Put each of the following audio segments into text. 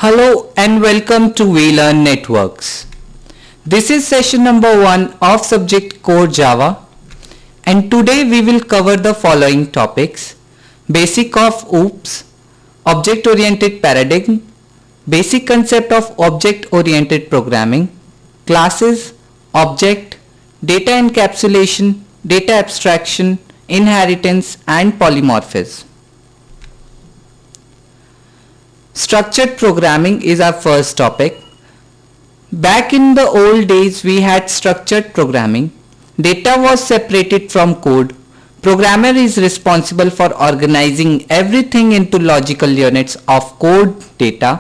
Hello and welcome to We Learn Networks. This is session number 1 of subject Core Java, and today we will cover the following topics: basic of OOPS, object oriented paradigm, basic concept of object oriented programming, classes, object, data encapsulation, data abstraction, inheritance and polymorphism. Structured programming is our first topic. Back in the old days we had structured programming. Data was separated from code. Programmer is responsible for organizing everything into logical units of code data.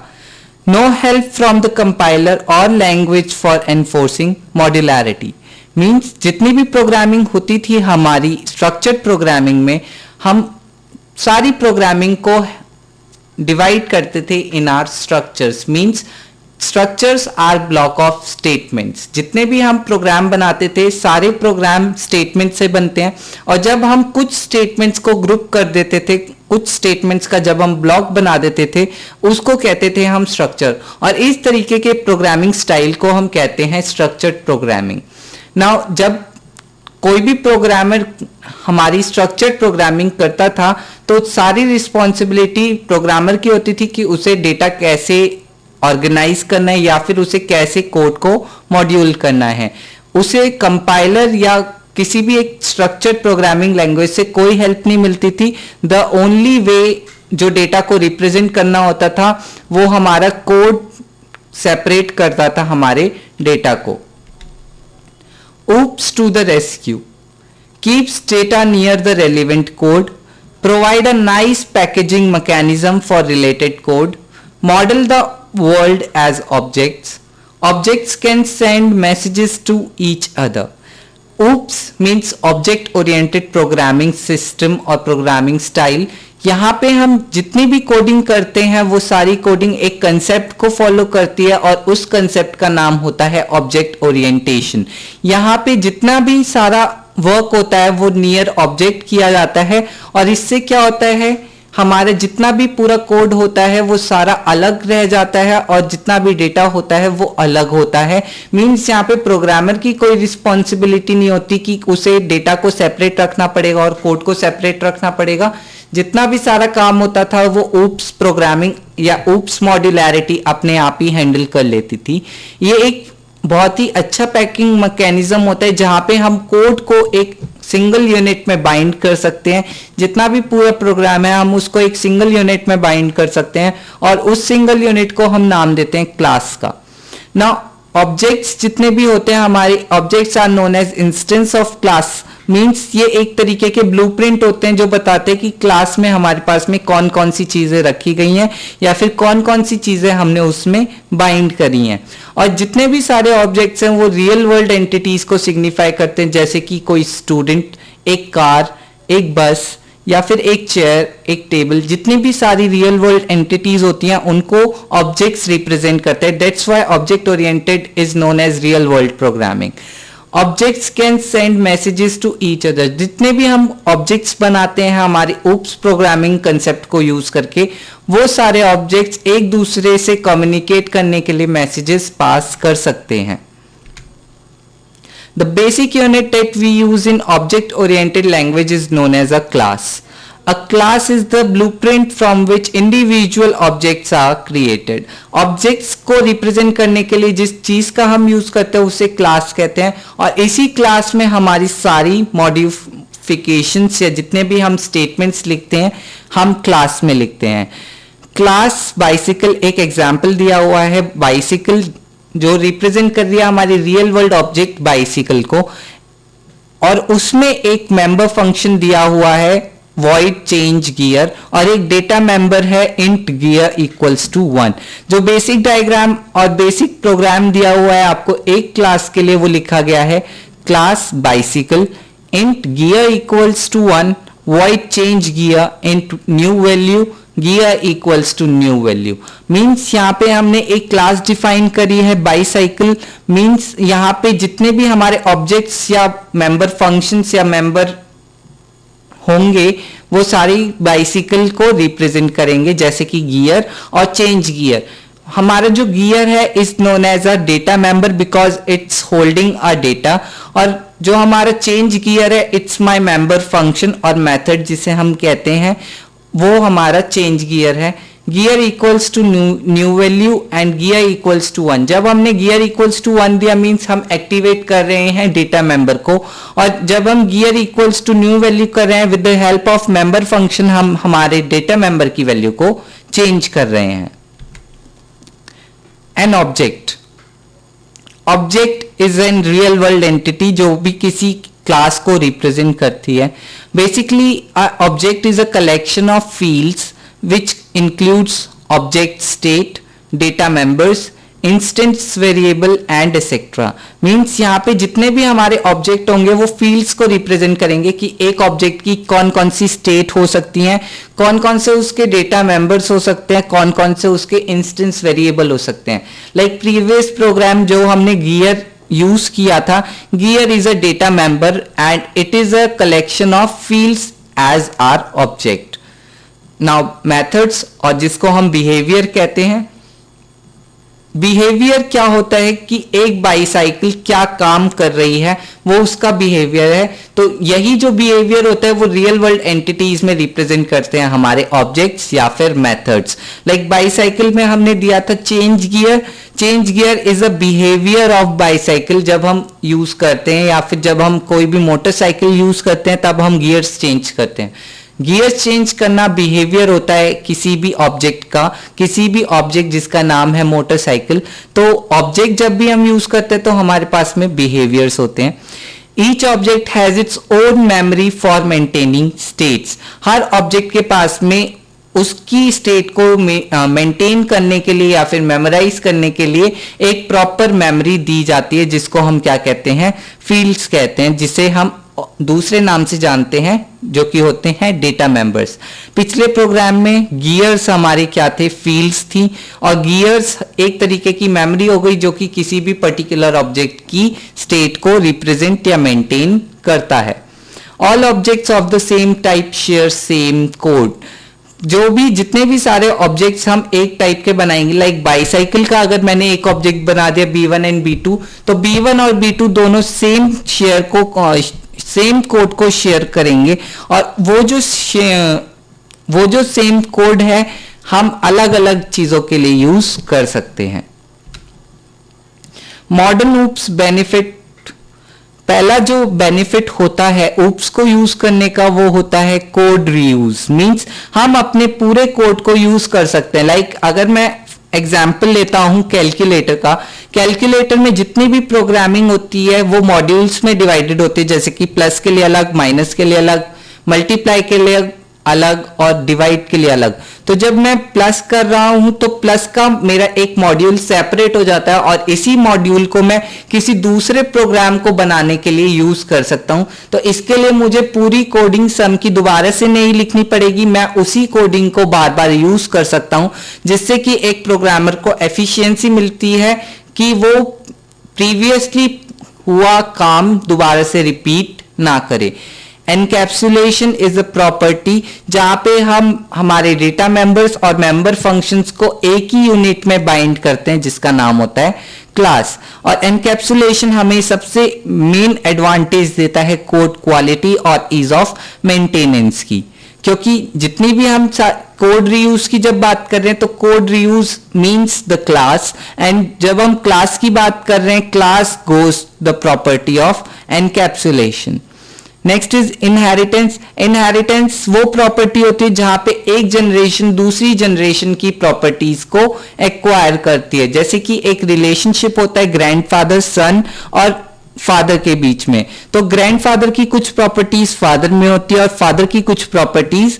No help from the compiler or language for enforcing modularity. Means जितनी भी programming होती थी हमारी structured programming में, हम सारी programming को divide करते थे इन are structures. Means structures R block of statements. जितने भी हम प्रोग्राम बनाते थे सारे प्रोग्राम स्टेटमेंट से बनते हैं, और जब हम कुछ स्टेटमेंट्स को ग्रुप कर देते थे, कुछ स्टेटमेंट्स का जब हम ब्लॉक बना देते थे उसको कहते थे हम स्ट्रक्चर. और इस तरीके के प्रोग्रामिंग स्टाइल को हम कहते हैं स्ट्रक्चर्ड प्रोग्रामिंग. नाउ जब कोई भी प्रोग्रामर हमारी स्ट्रक्चर्ड प्रोग्रामिंग करता था तो सारी रिस्पॉन्सिबिलिटी प्रोग्रामर की होती थी कि उसे डेटा कैसे ऑर्गेनाइज करना है या फिर उसे कैसे कोड को मॉड्यूल करना है. उसे कंपाइलर या किसी भी एक स्ट्रक्चर्ड प्रोग्रामिंग लैंग्वेज से कोई हेल्प नहीं मिलती थी. द ओनली वे जो डेटा को रिप्रेजेंट करना होता था वो हमारा कोड सेपरेट करता था हमारे डेटा को. OOPS to the rescue. Keeps data near the relevant code. Provide a nice packaging mechanism for related code. Model the world as objects. Objects can send messages to each other. OOPS means object oriented programming system और programming style. यहाँ पे हम जितनी भी coding करते हैं वो सारी कोडिंग एक कंसेप्ट को फॉलो करती है और उस कंसेप्ट का नाम होता है ऑब्जेक्ट ओरिएंटेशन. यहाँ पे जितना भी सारा वर्क होता है वो नियर ऑब्जेक्ट किया जाता है, और इससे क्या होता है हमारे जितना भी पूरा कोड होता है वो सारा अलग रह जाता है और जितना भी डेटा होता है वो अलग होता है. मींस यहाँ पे प्रोग्रामर की कोई रिस्पॉन्सिबिलिटी नहीं होती कि उसे डेटा को सेपरेट रखना पड़ेगा और कोड को सेपरेट रखना पड़ेगा. जितना भी सारा काम होता था वो OOPS प्रोग्रामिंग या OOPS मॉड्यूलैरिटी अपने आप ही हैंडल कर लेती थी. ये एक बहुत ही अच्छा पैकिंग मैकेनिज्म होता है जहां पे हम कोड को एक सिंगल यूनिट में बाइंड कर सकते हैं. जितना भी पूरा प्रोग्राम है हम उसको एक सिंगल यूनिट में बाइंड कर सकते हैं और उस सिंगल यूनिट को हम नाम देते हैं क्लास का. नाउ ऑब्जेक्ट्स जितने भी होते हैं हमारे objects are known as instance of class. Means ये एक तरीके के ब्लूप्रिंट होते हैं जो बताते हैं कि क्लास में हमारे पास में कौन कौन सी चीजें रखी गई हैं या फिर कौन कौन सी चीजें हमने उसमें बाइंड करी हैं. और जितने भी सारे ऑब्जेक्ट्स हैं वो रियल वर्ल्ड एंटिटीज को सिग्निफाई करते हैं, जैसे कि कोई स्टूडेंट, एक कार, एक बस या फिर एक चेयर, एक टेबल. जितनी भी सारी रियल वर्ल्ड एंटिटीज होती हैं उनको ऑब्जेक्ट्स रिप्रेजेंट करते हैं. That's why object oriented is known as real world programming. Objects can send messages to each other. जितने भी हम ऑब्जेक्ट्स बनाते हैं हमारे OOPS प्रोग्रामिंग कंसेप्ट को यूज करके वो सारे ऑब्जेक्ट्स एक दूसरे से कम्युनिकेट करने के लिए मैसेजेस पास कर सकते हैं. The basic unit that we use in object-oriented language is known as a class. A class is the blueprint from which individual objects are created. Objects को represent करने के लिए जिस चीज का हम यूज करते हैं उसे क्लास कहते हैं, और इसी क्लास में हमारी सारी मॉडिफिकेशंस या जितने भी हम स्टेटमेंट्स लिखते हैं हम क्लास में लिखते हैं. क्लास बाइसिकल एक एग्जाम्पल दिया हुआ है. बाइसिकल जो रिप्रेजेंट कर रही है हमारी रियल वर्ल्ड ऑब्जेक्ट बाइसिकल को, और उसमें एक मेंबर फंक्शन दिया हुआ है void change gear और एक डेटा मेंबर है int gear equals to 1. जो बेसिक डायग्राम और बेसिक प्रोग्राम दिया हुआ है आपको एक क्लास के लिए वो लिखा गया है class bicycle int gear equals to 1 void change gear int new value gear equals to new value. Means यहाँ पे हमने एक क्लास डिफाइन करी है बाइसाइकिल. मीन्स यहाँ पे जितने भी हमारे ऑब्जेक्ट्स या मेंबर फंक्शंस या मेंबर होंगे वो सारी बाइसिकल को रिप्रेजेंट करेंगे, जैसे कि गियर और चेंज गियर. हमारा जो गियर है is known as a data member because it's holding a data, और जो हमारा चेंज गियर है इट्स माय मेंबर फंक्शन और मेथड जिसे हम कहते हैं वो हमारा चेंज गियर है। Gear equals to new value and gear equals to 1। जब हमने गियर इक्वल्स टू 1 दिया मींस हम एक्टिवेट कर रहे हैं डेटा मेंबर को, और जब हम gear equals to new value कर रहे हैं with the help of member function हम हमारे डेटा मेंबर की वैल्यू को चेंज कर रहे हैं। An object, object is an real world entity जो भी किसी क्लास को रिप्रेजेंट करती है। Basically object is a collection of fields which includes object state, data members, instance variable and etc. Means यहाँ पे जितने भी हमारे ऑब्जेक्ट होंगे वो फील्ड्स को रिप्रेजेंट करेंगे कि एक ऑब्जेक्ट की कौन कौन सी स्टेट हो सकती हैं, कौन कौन से उसके डेटा मेंबर्स हो सकते हैं, कौन कौन से उसके इंस्टेंस वेरिएबल हो सकते हैं। लाइक प्रीवियस प्रोग्राम जो हमने गियर यूज किया था, gear is a data member and it is a collection of fields as our object. Now methods, और जिसको हम बिहेवियर कहते हैं। बिहेवियर क्या होता है कि एक बाईसाइकिल क्या काम कर रही है वो उसका बिहेवियर है। तो यही जो बिहेवियर होता है वो रियल वर्ल्ड एंटिटीज में रिप्रेजेंट करते हैं हमारे ऑब्जेक्ट्स या फिर मेथड्स। लाइक बाईसाइकिल में हमने दिया था change gear. Change gear is a behaviour of bicycle जब हम यूज करते हैं, या फिर जब हम कोई भी मोटरसाइकिल यूज करते हैं तब हम गियर्स चेंज करते हैं। गियर चेंज करना बिहेवियर होता है किसी भी ऑब्जेक्ट का, किसी भी ऑब्जेक्ट जिसका नाम है मोटरसाइकिल। तो ऑब्जेक्ट जब भी हम यूज करते हैं तो हमारे पास में बिहेवियर्स होते हैं। Each object has its own memory for maintaining states. Her object के पास में उसकी स्टेट को मेंटेन करने के लिए या फिर मेमोराइज करने के लिए एक प्रॉपर मेमोरी दी जाती है जिसको हम क्या कहते हैं, फील्ड्स कहते हैं, जिसे हम दूसरे नाम से जानते हैं जो कि होते हैं डेटा मेंबर्स। पिछले प्रोग्राम में गियर्स हमारे क्या थे, फील्ड्स थी, और गियर्स एक तरीके की मेमोरी हो गई जो कि किसी भी पर्टिकुलर ऑब्जेक्ट की स्टेट को रिप्रेजेंट या मेंटेन करता है। All objects of the same type share same code. जो भी जितने भी सारे ऑब्जेक्ट्स हम एक टाइप के बनाएंगे, लाइक बाईसाइकिल का अगर मैंने एक ऑब्जेक्ट बना दिया B1 एंड B2, तो B1 और B2 दोनों सेम कोड को शेयर करेंगे, और वो जो सेम कोड है हम अलग अलग चीजों के लिए यूज कर सकते हैं। मॉडर्न ऊप्स बेनिफिट, पहला जो बेनिफिट होता है ऊप्स को यूज करने का वो होता है कोड रीयूज। मींस हम अपने पूरे कोड को यूज कर सकते हैं। लाइक अगर मैं एग्जाम्पल लेता हूं कैलकुलेटर का, कैलकुलेटर में जितनी भी प्रोग्रामिंग होती है वो मॉड्यूल्स में डिवाइडेड होती है, जैसे कि प्लस के लिए अलग, माइनस के लिए अलग, मल्टीप्लाई के लिए अलग और डिवाइड के लिए अलग। तो जब मैं प्लस कर रहा हूं तो प्लस का मेरा एक मॉड्यूल सेपरेट हो जाता है और इसी मॉड्यूल को मैं किसी दूसरे प्रोग्राम को बनाने के लिए यूज कर सकता हूं। तो इसके लिए मुझे पूरी कोडिंग सम की दोबारा से नहीं लिखनी पड़ेगी, मैं उसी कोडिंग को बार बार यूज कर सकता हूं, जिससे कि एक प्रोग्रामर को एफिशिएंसी मिलती है कि वो प्रीवियसली हुआ काम दोबारा से रिपीट ना करे। एनकैप्सुलेशन इज अ प्रॉपर्टी जहां पे हम हमारे डेटा मेंबर्स और मेंबर फंक्शंस को एक ही यूनिट में बाइंड करते हैं जिसका नाम होता है क्लास। और एनकैप्सुलेशन हमें सबसे मेन एडवांटेज देता है कोड क्वालिटी और ईज ऑफ मेंटेनेंस की, क्योंकि जितनी भी हम कोड रीयूज की जब बात कर रहे हैं तो code reuse means the class, and जब हम क्लास की बात कर रहे हैं class goes the property of encapsulation. Next is inheritance. Inheritance वो प्रॉपर्टी होती है जहां पे एक जनरेशन दूसरी जनरेशन की प्रॉपर्टीज को एक्वायर करती है, जैसे कि एक रिलेशनशिप होता है ग्रैंडफादर सन और फादर के बीच में। तो ग्रैंडफादर की कुछ प्रॉपर्टीज फादर में होती है और फादर की कुछ प्रॉपर्टीज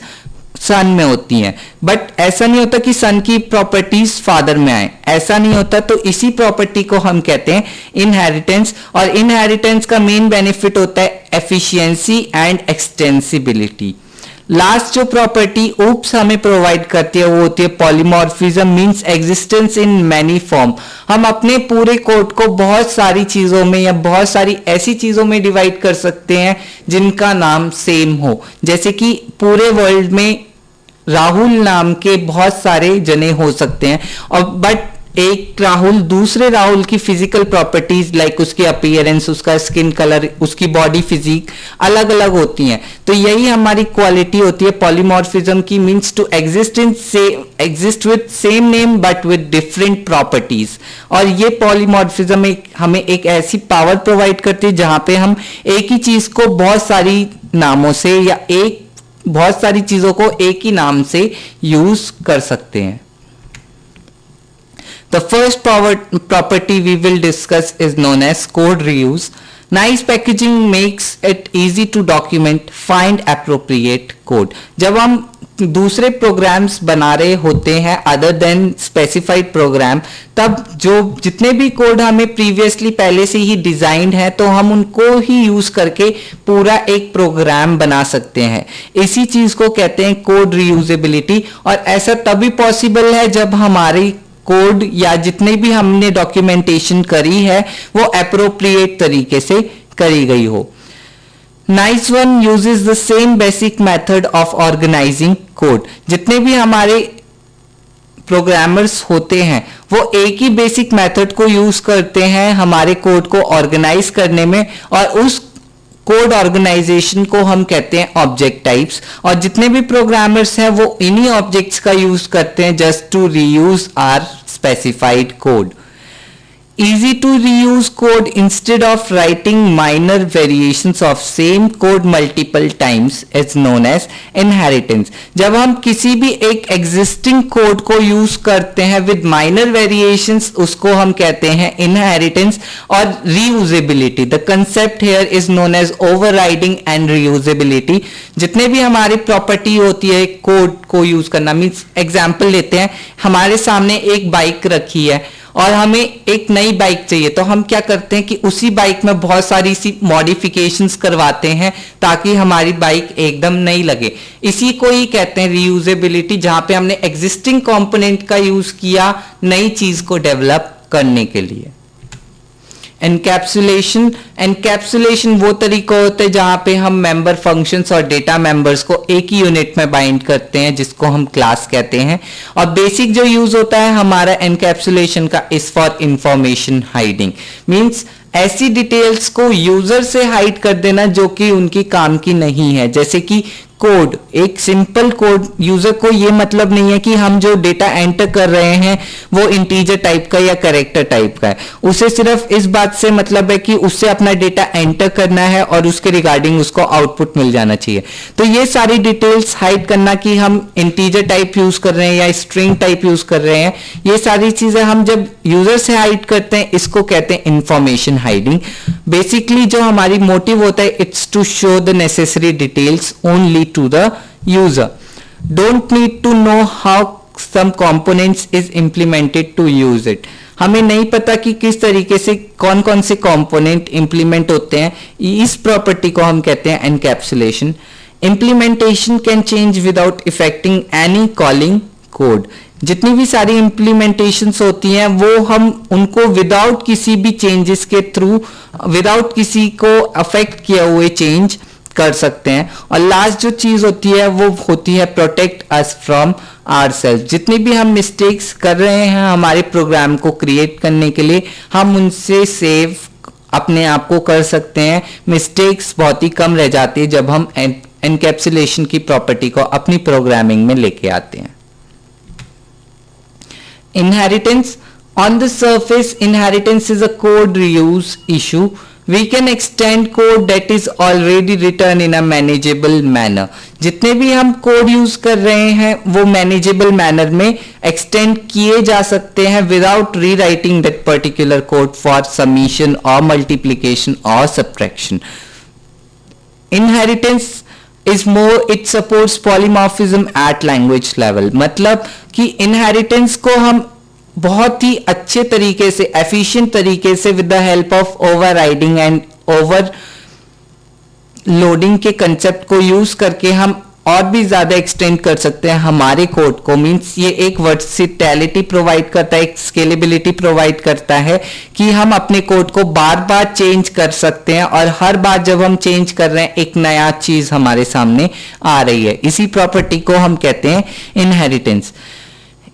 सन में होती हैं, बट ऐसा नहीं होता कि सन की प्रॉपर्टीज फादर में आए, ऐसा नहीं होता। तो इसी प्रॉपर्टी को हम कहते हैं इनहेरिटेंस, और इनहेरिटेंस का मेन बेनिफिट होता है एफिशिएंसी एंड एक्सटेंसिबिलिटी। लास्ट जो प्रॉपर्टी ऊप्स हमें प्रोवाइड करती है वो होती है polymorphism, means existence in many form. हम अपने पूरे कोड को बहुत सारी चीजों में या बहुत सारी ऐसी चीजों में डिवाइड कर सकते हैं जिनका नाम सेम हो, जैसे कि पूरे वर्ल्ड में राहुल नाम के बहुत सारे जने हो सकते हैं, और बट एक राहुल दूसरे राहुल की फिजिकल प्रॉपर्टीज लाइक उसकी अपीयरेंस, उसका स्किन कलर, उसकी बॉडी फिजिक अलग अलग होती हैं। तो यही हमारी क्वालिटी होती है पॉलीमॉर्फिज्म की, means to exist with same name but with different properties. और ये पॉलीमॉर्फिज्म हमें एक ऐसी पावर प्रोवाइड करती है जहां पे हम एक ही चीज को बहुत सारी नामों से या बहुत सारी चीजों को एक ही नाम से यूज कर सकते हैं। The first property we will discuss is known as code reuse. Nice packaging makes it easy to document, find appropriate code. जब हम दूसरे प्रोग्राम्स बना रहे होते हैं अदर देन स्पेसिफाइड प्रोग्राम, तब जो जितने भी कोड हमें प्रीवियसली पहले से ही डिजाइंड है तो हम उनको ही यूज करके पूरा एक प्रोग्राम बना सकते हैं। इसी चीज को कहते हैं कोड रीयूजेबिलिटी। और ऐसा तभी पॉसिबल है जब हमारी कोड या जितने भी हमने डॉक्यूमेंटेशन करी है वो एप्रोप्रिएट तरीके से करी गई हो। Nice one uses the same basic method of organizing code. जितने भी हमारे प्रोग्रामर्स होते हैं वो एक ही बेसिक मेथड को यूज करते हैं हमारे कोड को ऑर्गेनाइज करने में, और उस कोड ऑर्गेनाइजेशन को हम कहते हैं ऑब्जेक्ट टाइप्स। और जितने भी प्रोग्रामर्स हैं वो इन्हीं ऑब्जेक्ट्स का यूज करते हैं just to reuse our specified code. Easy to reuse code instead of writing minor variations of same code multiple times is known as inheritance. जब हम किसी भी एक existing code को use करते हैं with minor variations, उसको हम कहते हैं inheritance। और reusability, the concept here is known as overriding and reusability. जितने भी हमारी प्रॉपर्टी होती है कोड को यूज करना, मीन्स एग्जाम्पल लेते हैं, हमारे सामने एक बाइक रखी है और हमें एक नई बाइक चाहिए, तो हम क्या करते हैं कि उसी बाइक में बहुत सारी सी मॉडिफिकेशंस करवाते हैं ताकि हमारी बाइक एकदम नई लगे। इसी को ही कहते हैं रीयूजेबिलिटी, जहां पे हमने एग्जिस्टिंग कंपोनेंट का यूज किया नई चीज को डेवलप करने के लिए। एनकैप्सुलेशन वो तरीका होता है जहां पे हम मेंबर फंक्शंस और डेटा मेंबर्स को एक ही यूनिट में बाइंड करते हैं, जिसको हम क्लास कहते हैं। और बेसिक जो यूज होता है हमारा एनकैप्सुलेशन का is for information hiding, means ऐसी डिटेल्स को यूजर से हाइड कर देना जो कि उनकी काम की नहीं है। जैसे कि कोड, एक सिंपल कोड, यूजर को ये मतलब नहीं है कि हम जो डेटा एंटर कर रहे हैं वो इंटीजर टाइप का या कैरेक्टर टाइप का है। उसे सिर्फ इस बात से मतलब है कि उससे अपना डेटा एंटर करना है और उसके रिगार्डिंग उसको आउटपुट मिल जाना चाहिए। तो ये सारी डिटेल्स हाइड करना कि हम इंटीजर टाइप यूज कर रहे हैं या स्ट्रिंग टाइप यूज कर रहे हैं, ये सारी चीजें हम जब यूजर से हाइड करते हैं इसको कहते हैं इंफॉर्मेशन हाइडिंग। बेसिकली जो हमारी मोटिव होता है, it's to show the necessary details only to the user. Don't need to know how some components is implemented to use it. हमें नहीं पता कि किस तरीके से कौन कौन से कंपोनेंट इंप्लीमेंट होते हैं, इस प्रॉपर्टी को हम कहते हैं encapsulation. Implementation can change without effecting any calling code. जितनी भी सारी इंप्लीमेंटेशंस होती हैं वो हम उनको विदाउट किसी भी चेंजेस के थ्रू, विदाउट किसी को अफेक्ट किए हुए चेंज कर सकते हैं। और लास्ट जो चीज होती है वो होती है प्रोटेक्ट अस फ्रॉम आवरसेल्फ। जितनी भी हम मिस्टेक्स कर रहे हैं हमारे प्रोग्राम को क्रिएट करने के लिए, हम उनसे सेव अपने आप को कर सकते हैं। मिस्टेक्स बहुत ही कम रह जाती है जब हम एनकैप्सुलेशन की प्रॉपर्टी को अपनी प्रोग्रामिंग में लेके आते हैं। Inheritance, on the surface inheritance is a code reuse issue. We can extend code that is already written in a manageable manner. जितने भी हम कोड यूज कर रहे हैं वो मैनेजेबल मैनर में एक्सटेंड किए जा सकते हैं without rewriting that particular code for summation और मल्टीप्लिकेशन और subtraction. Inheritance is more, it supports polymorphism at language level. मतलब कि इनहेरिटेंस को हम बहुत ही अच्छे तरीके से, एफिशिएंट तरीके से with the help of overriding and over loading के कंसेप्ट को यूज करके हम और भी ज्यादा एक्सटेंड कर सकते हैं हमारे कोड को। मींस ये एक वर्सेटिलिटी प्रोवाइड करता है, एक स्केलेबिलिटी प्रोवाइड करता है कि हम अपने कोड को बार बार चेंज कर सकते हैं और हर बार जब हम चेंज कर रहे हैं एक नया चीज हमारे सामने आ रही है। इसी प्रॉपर्टी को हम कहते हैं inheritance.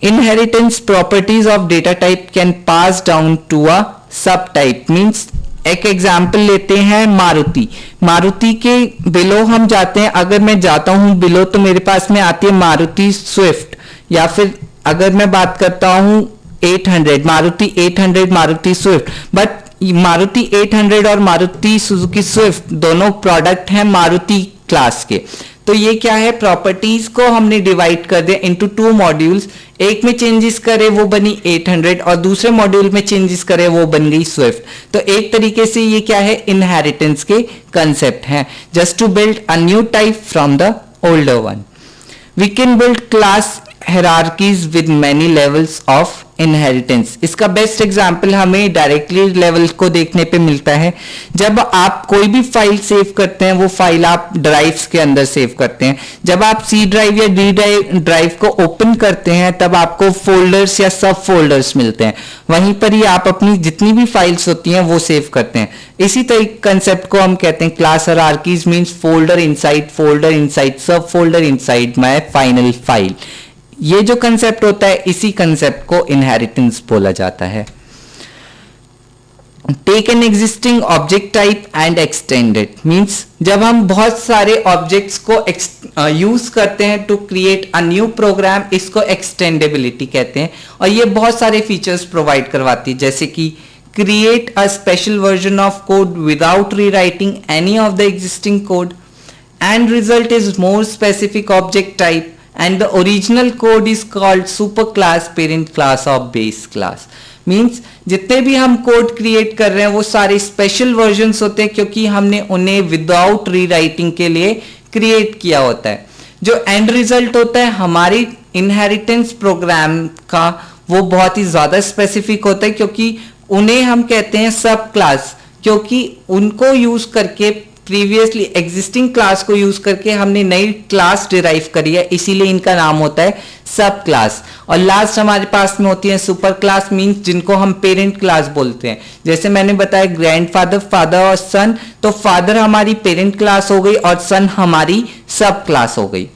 Inheritance properties of data type can pass down to a subtype means एक एग्जाम्पल लेते हैं मारुति के बिलो हम जाते हैं, अगर मैं जाता हूं बिलो तो मेरे पास में आती है मारुति स्विफ्ट, या फिर अगर मैं बात करता हूं 800 मारुति स्विफ्ट, बट मारुति 800 और मारुति सुजुकी स्विफ्ट दोनों प्रोडक्ट हैं मारुति क्लास के। तो ये क्या है, प्रॉपर्टीज को हमने डिवाइड कर दिया इनटू 2 मॉड्यूल्स, एक में चेंजेस करे वो बनी 800 और दूसरे मॉड्यूल में चेंजेस करे वो बन गई स्विफ्ट। तो एक तरीके से ये क्या है, इनहेरिटेंस के कंसेप्ट हैं, just to build a new type from the older one. We can build class hierarchies with many levels of inheritance। इसका बेस्ट एग्जाम्पल हमें डायरेक्टली लेवल को देखने पे मिलता है। जब आप कोई भी फाइल सेव करते हैं वो फाइल आप ड्राइव्स के अंदर सेव करते हैं। जब आप सी ड्राइव या डी ड्राइव को ओपन करते हैं तब आपको फोल्डर्स या सब फोल्डर्स मिलते हैं, वहीं पर ही आप अपनी जितनी भी फाइल्स होती हैं वो सेव करते हैं। इसी तरीके कंसेप्ट को हम कहते हैं class hierarchies means folder inside sub folder inside my final file. ये जो कंसेप्ट होता है इसी कंसेप्ट को इनहेरिटेंस बोला जाता है। Take an existing object type and extend it means जब हम बहुत सारे ऑब्जेक्ट्स को यूज करते हैं to create a new program, इसको एक्सटेंडेबिलिटी कहते हैं और ये बहुत सारे फीचर्स प्रोवाइड करवाती है, जैसे कि create a special version of code without rewriting any of the existing code, and result is more specific object type and the original code is called superclass parent class of base class। Means जितने भी हम code create कर रहे हैं वो सारे special versions होते हैं क्योंकि हमने उन्हें विदाउट रीराइटिंग के लिए क्रिएट किया होता है। जो एंड रिजल्ट होता है हमारी इनहेरिटेंस प्रोग्राम का वो बहुत ही ज्यादा स्पेसिफिक होता है क्योंकि उन्हें हम कहते हैं सब क्लास, क्योंकि उनको यूज करके प्रीवियसली एग्जिस्टिंग क्लास को यूज करके हमने नई क्लास डिराइव करी है, इसीलिए इनका नाम होता है सब क्लास। और लास्ट हमारे पास में होती है सुपर क्लास मींस जिनको हम पेरेंट क्लास बोलते हैं। जैसे मैंने बताया ग्रैंडफादर, फादर और सन, तो फादर हमारी पेरेंट क्लास हो गई और सन हमारी सब क्लास हो गई।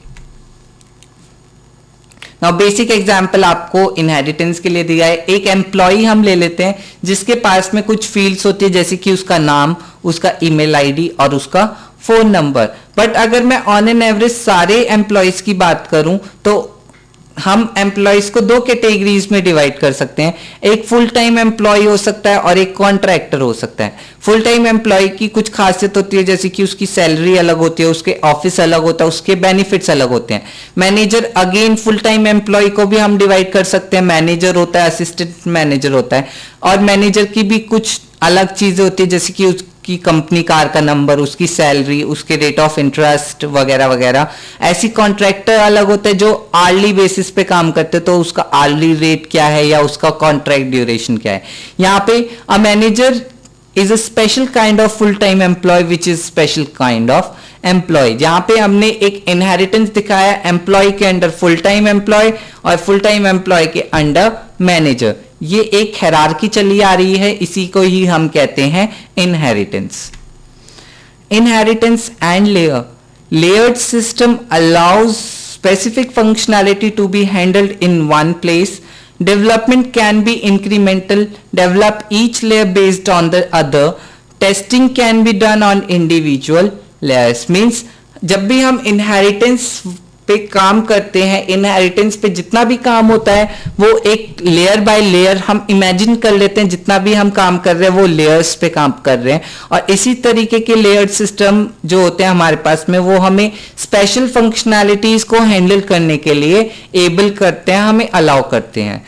नाउ बेसिक एग्जांपल आपको इनहेरिटेंस के लिए दिया है। एक एम्प्लॉय हम ले लेते हैं जिसके पास में कुछ फील्ड्स होती है जैसे कि उसका नाम, उसका ईमेल आईडी और उसका फोन नंबर। बट अगर मैं ऑन एन एवरेज सारे एम्प्लॉयज की बात करूं तो हम एम्प्लॉयज को 2 कैटेगरीज में डिवाइड कर सकते हैं। एक फुल टाइम एम्प्लॉय हो सकता है और एक कॉन्ट्रैक्टर हो सकता है। फुल टाइम एम्प्लॉय की कुछ खासियत होती है जैसे कि उसकी सैलरी अलग होती है, उसके ऑफिस अलग होता है, उसके बेनिफिट्स अलग होते हैं। Manager again full time employee को भी हम डिवाइड कर सकते हैं, मैनेजर होता है, असिस्टेंट मैनेजर होता है और मैनेजर की भी कुछ अलग चीजें होती है जैसे कि उसकी कंपनी कार का नंबर, उसकी सैलरी, उसके रेट ऑफ इंटरेस्ट वगैरह वगैरह। ऐसी कॉन्ट्रैक्टर अलग होते हैं जो आर्ली बेसिस पे काम करते हैं, तो उसका आर्ली रेट क्या है या उसका कॉन्ट्रैक्ट ड्यूरेशन क्या है। यहाँ पे a manager is a special kind of full time employee which is special kind of employee. यहाँ पे हमने एक इनहेरिटेंस दिखाया एम्प्लॉय के अंडर फुल टाइम एम्प्लॉय और फुल टाइम एम्प्लॉय के अंडर मैनेजर। ये एक हायरार्की चली आ रही है, इसी को ही हम कहते हैं inheritance. Inheritance and layer. Layered system allows specific functionality to be handled in one place. Development can be incremental, develop each layer based on the other. Testing can be done on individual layers. Means जब भी हम inheritance पे काम करते हैं, inheritance पे जितना भी काम होता है वो एक लेयर बाय लेयर हम इमेजिन कर लेते हैं, जितना भी हम काम कर रहे हैं वो लेयर्स पे काम कर रहे हैं। और इसी तरीके के लेयर्ड सिस्टम जो होते हैं हमारे पास में वो हमें स्पेशल फंक्शनैलिटीज को हैंडल करने के लिए एबल करते हैं, हमें अलाउ करते हैं।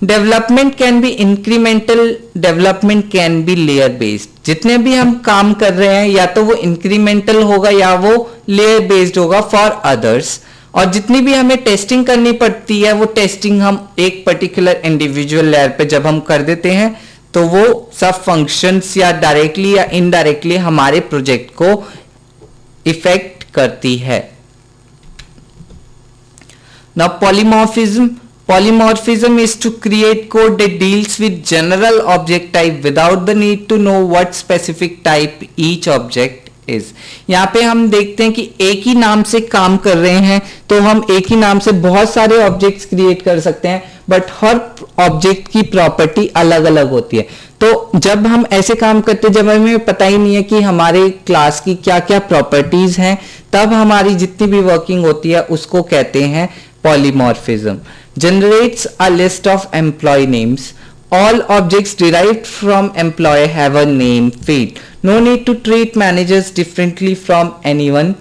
Development can be incremental, development can be layer based. जितने भी हम काम कर रहे हैं या तो वो इंक्रीमेंटल होगा या वो लेयर बेस्ड होगा फॉर अदर्स। और जितनी भी हमें टेस्टिंग करनी पड़ती है वो टेस्टिंग हम एक पर्टिकुलर इंडिविजुअल लेयर पे जब हम कर देते हैं तो वो सब फंक्शंस या डायरेक्टली या इनडायरेक्टली हमारे प्रोजेक्ट को इफेक्ट करती है। Now polymorphism. Polymorphism is to create code that deals with general object type without the need to know what specific type each object is। यहाँ पे हम देखते हैं कि एक ही नाम से काम कर रहे हैं तो हम एक ही नाम से बहुत सारे ऑब्जेक्ट्स क्रिएट कर सकते हैं, बट हर ऑब्जेक्ट की प्रॉपर्टी अलग अलग होती है। तो जब हम ऐसे काम करते हैं जब हमें पता ही नहीं है कि हमारे क्लास की क्या क्या प्रॉपर्टीज हैं, तब हमारी जितनी भी वर्किंग होती है उसको कहते हैं polymorphism. Generates a list of employee names. All objects derived from employee have a name field. No need to treat managers differently from anyone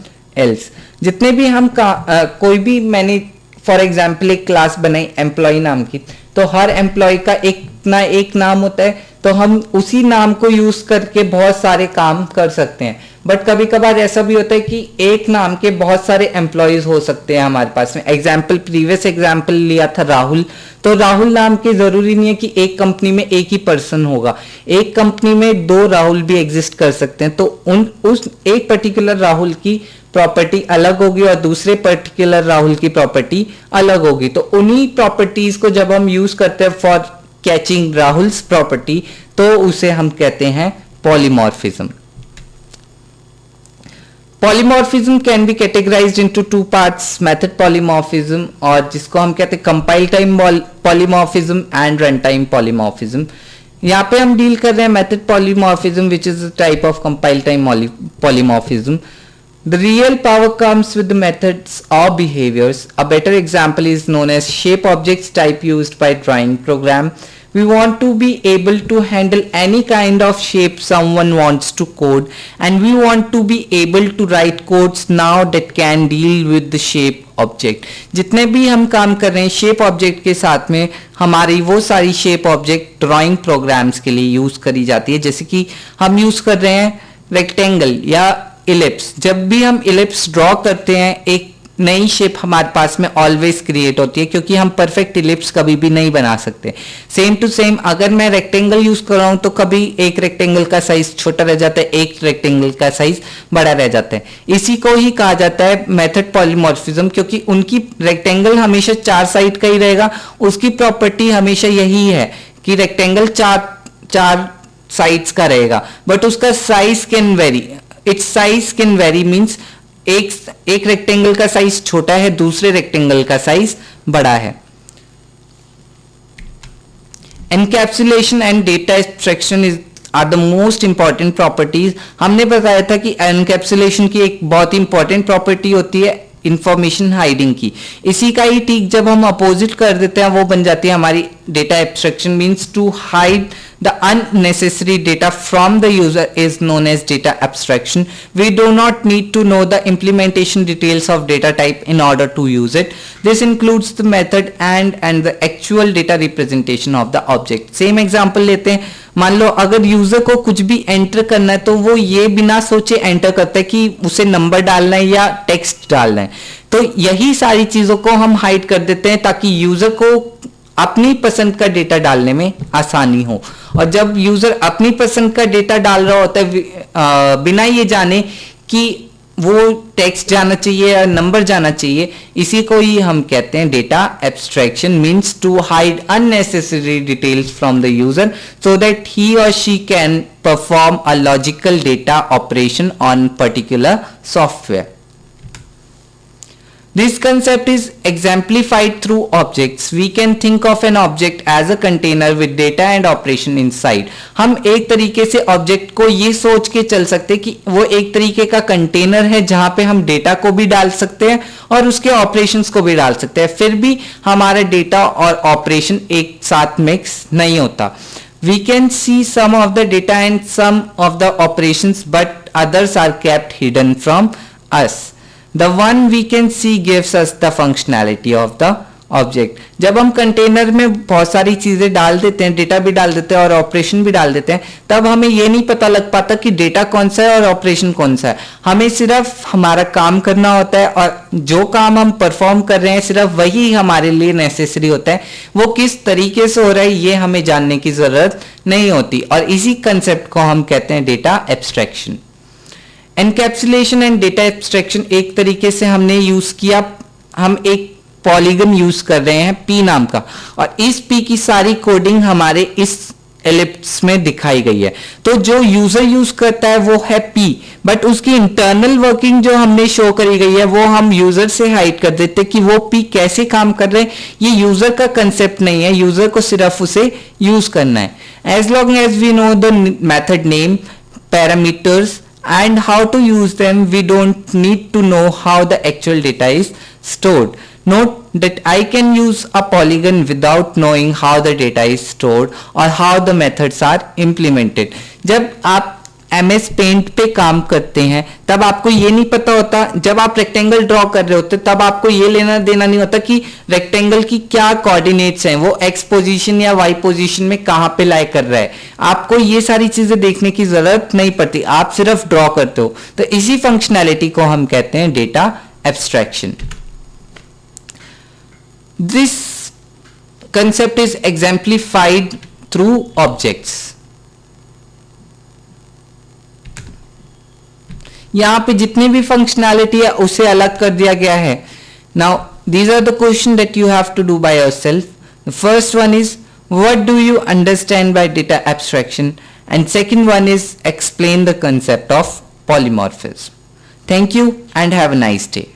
else. जितने भी हम कोई भी मैंने फॉर एग्जाम्पल एक क्लास बनाई एम्प्लॉय नाम की, तो हर एम्प्लॉय का एक नाम होता है, तो हम उसी नाम को यूज करके बहुत सारे काम कर सकते हैं। बट कभी कभार ऐसा भी होता है कि एक नाम के बहुत सारे एम्प्लॉयज हो सकते हैं हमारे पास में। प्रीवियस एग्जाम्पल लिया था राहुल, तो राहुल नाम के जरूरी नहीं है कि एक कंपनी में एक ही पर्सन होगा, एक कंपनी में 2 राहुल भी एग्जिस्ट कर सकते हैं। तो उस एक पर्टिकुलर राहुल की प्रॉपर्टी अलग होगी और दूसरे पर्टिकुलर राहुल की प्रॉपर्टी अलग होगी। तो उन्हीं प्रॉपर्टीज को जब हम यूज करते हैं फॉर कैचिंग राहुल्स प्रॉपर्टी, तो उसे हम कहते हैं polymorphism. Polymorphism can be categorized into 2 parts, method polymorphism और जिसको हम कहते हैं compile time polymorphism and runtime polymorphism। यहाँ पे हम डील कर रहे हैं method polymorphism which is a type of compile time polymorphism। The real power comes with the methods or behaviors. A better example is known as shape objects type used by drawing program. We want to be able to handle any kind of shape someone wants to code, and we want to be able to write codes now that can deal with the shape object। जितने भी हम काम कर रहे हैं shape object के साथ में, हमारी वो सारी शेप ऑब्जेक्ट ड्राइंग प्रोग्राम्स के लिए यूज करी जाती है। जैसे कि हम यूज कर रहे हैं रेक्टेंगल या इलिप्स। जब भी हम इलिप्स ड्रॉ करते हैं एक नई शेप हमारे पास में ऑलवेज क्रिएट होती है, क्योंकि हम परफेक्ट इलिप्स कभी भी नहीं बना सकते। सेम टू सेम अगर मैं रेक्टेंगल यूज कर रहा हूं तो कभी एक रेक्टेंगल का साइज छोटा रह जाता है, एक रेक्टेंगल का साइज बड़ा रह जाता है। इसी को ही कहा जाता है मेथड पॉलीमॉर्फिज्म, क्योंकि उनकी रेक्टेंगल हमेशा 4 साइड का ही रहेगा। उसकी प्रॉपर्टी हमेशा यही है कि रेक्टेंगल 4 साइड्स का रहेगा, बट उसका size can vary. Its size can vary means एक रेक्टेंगल का साइज छोटा है, दूसरे रेक्टेंगल का साइज बड़ा है। Encapsulation and data abstraction are the most important properties. हमने बताया था कि एनकैप्सुलेशन की एक बहुत इंपॉर्टेंट प्रॉपर्टी होती है इंफॉर्मेशन हाइडिंग की। इसी का ही ठीक जब हम अपोजिट कर देते हैं वो बन जाती है हमारी data abstraction. Means to hide the unnecessary data from the user is known as data abstraction. We do not need to know the implementation details of data type in order to use it. This includes the method and the actual data representation of the object. Same example लेते हैं, मान लो अगर user को कुछ भी enter करना है तो वो ये बिना सोचे एंटर करता है कि उसे नंबर डालना है या टेक्स्ट डालना है। तो यही सारी चीजों को हम हाइड कर देते हैं ताकि यूजर को अपनी पसंद का डेटा डालने में आसानी हो। और जब यूजर अपनी पसंद का डेटा डाल रहा होता है बिना ये जाने कि वो टेक्स्ट जाना चाहिए या नंबर जाना चाहिए, इसी को ही हम कहते हैं data abstraction. Means to hide unnecessary details from the user so that he or she can perform a logical data operation on particular software. This concept is exemplified through objects. We can think of an object as a container with data and operation inside. हम एक तरीके से object को ये सोच के चल सकते हैं कि वो एक तरीके का कंटेनर है जहां पे हम डेटा को भी डाल सकते हैं और उसके ऑपरेशंस को भी डाल सकते हैं, फिर भी हमारा डेटा और ऑपरेशन एक साथ मिक्स नहीं होता। We can see some of the data and some of the operations, but others are kept hidden from us. The one we can see gives us the functionality of the object. जब हम container में बहुत सारी चीजें डाल देते हैं, data भी डाल देते हैं और ऑपरेशन भी डाल देते हैं, तब हमें ये नहीं पता लग पाता कि डेटा कौन सा है और ऑपरेशन कौन सा है। हमें सिर्फ हमारा काम करना होता है और जो काम हम परफॉर्म कर रहे हैं सिर्फ वही हमारे लिए नेसेसरी होता है। वो किस तरीके से हो रहा है ये हमें जानने की जरूरत नहीं होती, और इसी कंसेप्ट को हम कहते हैं data abstraction. Encapsulation and data abstraction एक तरीके से हमने यूज किया, हम एक पॉलीगन यूज कर रहे हैं P नाम का, और इस P की सारी कोडिंग हमारे इस एलिप्स में दिखाई गई है। तो जो यूजर यूज करता है वो है P, बट उसकी इंटरनल वर्किंग जो हमने शो करी गई है वो हम यूजर से हाइड कर देते कि वो P कैसे काम कर रहे हैं। ये यूजर का कंसेप्ट नहीं है, यूजर को सिर्फ उसे यूज करना है। As long as we know the method name, parameters and how to use them, we don't need to know how the actual data is stored. Note that I can use a polygon without knowing how the data is stored or how the methods are implemented. जब आप MS Paint पे काम करते हैं तब आपको ये नहीं पता होता, जब आप रेक्टेंगल ड्रॉ कर रहे होते तब आपको ये लेना देना नहीं होता कि रेक्टेंगल की क्या कोऑर्डिनेट्स हैं, वो एक्स पोजीशन या वाई पोजीशन में कहां पे लाई कर रहा है। आपको ये सारी चीजें देखने की जरूरत नहीं पड़ती, आप सिर्फ ड्रॉ करते हो। तो इसी फंक्शनैलिटी को हम कहते हैं data abstraction. This concept is exemplified through objects. यहां पे जितनी भी फंक्शनैलिटी है उसे अलग कर दिया गया है। Now these are the question that you have to do by yourself. The first one is what do you understand by data abstraction, and second one is explain the concept of polymorphism. Thank you and have a nice day.